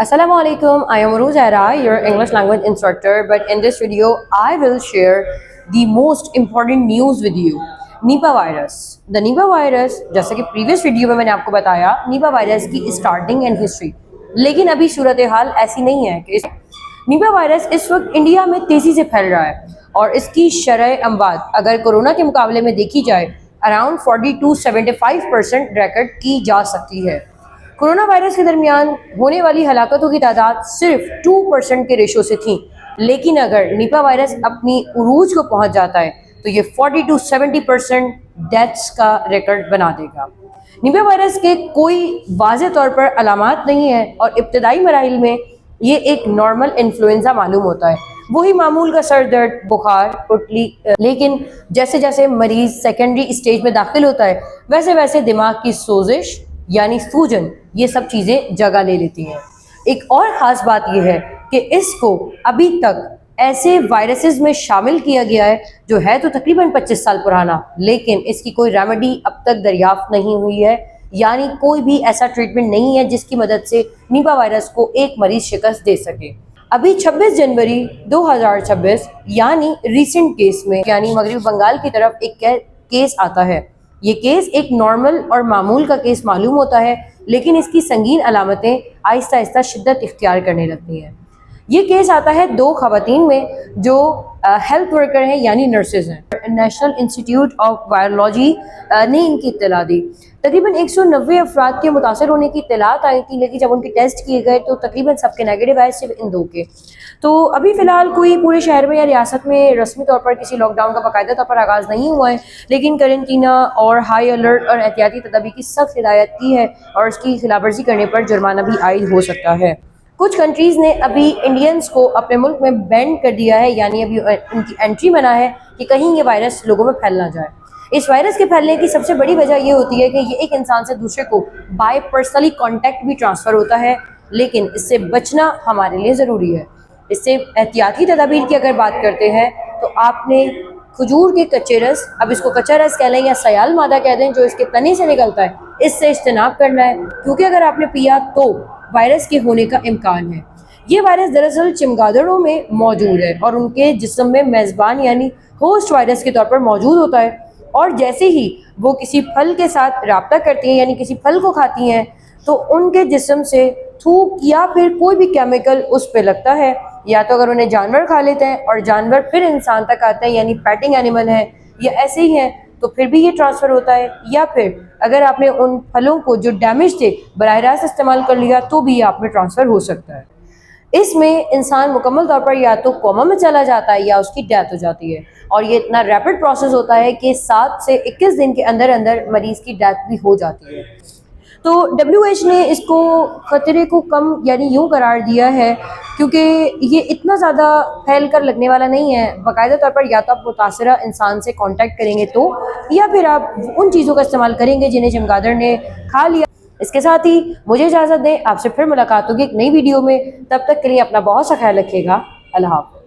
Assalamu alaikum, I am Uruj Ara, your English language instructor, but in this video I will share the most important news with you. Nipah virus. The Nipah virus, जैसा कि previous video में मैंने आपको बताया, Nipah virus की starting and history. लेकिन अभी सूरत हाल ऐसी नहीं है कि Nipah वायरस इस वक्त इंडिया में तेज़ी से फैल रहा है और इसकी शरह अमवात अगर कोरोना के मुकाबले में देखी जाए अराउंड 40 to 75% रिकॉर्ड की जा सकती है। कोरोना वायरस के दरमियान होने वाली हलाकतों की तादाद सिर्फ 2% के रेशो से थी, लेकिन अगर निपा वायरस अपनी उरूज को पहुंच जाता है तो ये 40 to 70% डेथ्स का रिकॉर्ड बना देगा। निपा वायरस के कोई वाज़ेह तौर पर अलामात नहीं है और इब्तदाई मराहिल में ये एक नॉर्मल इन्फ्लुएंजा मालूम होता है, वही मामूल का सर दर्द, बुखार, उल्टी, लेकिन जैसे जैसे मरीज़ सेकेंडरी स्टेज में दाखिल होता है वैसे वैसे दिमाग की सोजिश यानी सूजन, ये सब चीज़ें जगह ले लेती हैं। एक और ख़ास बात यह है कि इसको अभी तक ऐसे वायरसेस में शामिल किया गया है जो है तो तकरीबन 25 साल पुराना, लेकिन इसकी कोई रेमेडी अब तक दरियाफ्त नहीं हुई है, यानी कोई भी ऐसा ट्रीटमेंट नहीं है जिसकी मदद से निपा वायरस को एक मरीज़ शिकस्त दे सके। अभी 26 जनवरी 2026 यानी रीसेंट केस में यानी मगरबी बंगाल की तरफ एक केस आता है। ये केस एक नॉर्मल और मामूल का केस मालूम होता है, लेकिन इसकी संगीन अलामतें आहिस्ता आहिस्ता शिद्दत इख्तियार करने लगती हैं। ये केस आता है दो ख़वातीन में जो हेल्थ वर्कर हैं यानी नर्सेज हैं। नेशनल इंस्टीट्यूट ऑफ वायरोलॉजी ने इनकी इत्तला दी। तकरीबन 190 अफराद के मुतासर होने की इत्तलात आई थी, लेकिन जब उनके टेस्ट किए गए तो तकरीबन सबके नेगेटिव आए, सिर्फ इन दो के। तो अभी फ़िलहाल कोई पूरे शहर में या रियासत में रस्मी तौर पर किसी लॉकडाउन का बाकायदा तौर पर आगाज़ नहीं हुआ है, लेकिन करेंटीना और हाई अलर्ट और एहतियाती तदाबीर की सख्त हिदायत की है और उसकी खिलाफवर्जी करने पर जुर्माना भी आयद हो सकता है। कुछ कंट्रीज़ ने अभी इंडियंस को अपने मुल्क में बैन कर दिया है, यानी अभी उनकी एंट्री मना है कि कहीं ये वायरस लोगों में फैल ना जाए। इस वायरस के फैलने की सबसे बड़ी वजह ये होती है कि ये एक इंसान से दूसरे को बाय पर्सनली कांटेक्ट भी ट्रांसफ़र होता है, लेकिन इससे बचना हमारे लिए ज़रूरी है। इससे एहतियाती तदाबीर की अगर बात करते हैं तो आपने खजूर के कच्चे रस, अब इसको कच्चा रस कह लें या सयाल मादा कह दें, जो इसके तने से निकलता है, इससे इज्तनाब करना है, क्योंकि अगर आपने पिया तो वायरस के होने का इम्कान है। ये वायरस दरअसल चमगादड़ों में मौजूद है और उनके जिस्म में मेज़बान यानी होस्ट वायरस के तौर पर मौजूद होता है, और जैसे ही वो किसी फल के साथ रब्ता करती हैं यानी किसी फल को खाती हैं तो उनके जिस्म से थूक या फिर कोई भी केमिकल उस पर लगता है, या तो अगर उन्हें जानवर खा लेते हैं और जानवर फिर इंसान तक आते हैं यानी पैटिंग एनिमल है या ऐसे ही हैं तो फिर भी ये ट्रांसफ़र होता है, या फिर अगर आपने उन फलों को जो डैमेज थे बराह रास्त इस्तेमाल कर लिया तो भी ये आप में ट्रांसफ़र हो सकता है। इसमें इंसान मुकम्मल तौर पर या तो कोमा में चला जाता है या उसकी डेथ हो जाती है, और ये इतना रैपिड प्रोसेस होता है कि 7 से 21 दिन के अंदर अंदर मरीज़ की डेथ भी हो जाती है। तो WHO ने इसको ख़तरे को कम यानी यूँ करार दिया है, क्योंकि ये इतना ज़्यादा फैल कर लगने वाला नहीं है। बाकायदा तौर पर या तो आप मुतासरा इंसान से कांटेक्ट करेंगे तो, या फिर आप उन चीज़ों का इस्तेमाल करेंगे जिन्हें चमगादड़ ने खा लिया। इसके साथ ही मुझे इजाज़त दें, आपसे फिर मुलाकात होगी एक नई वीडियो में। तब तक के लिए अपना बहुत सा ख्याल रखिएगा। अल्लाह हाफ़िज़।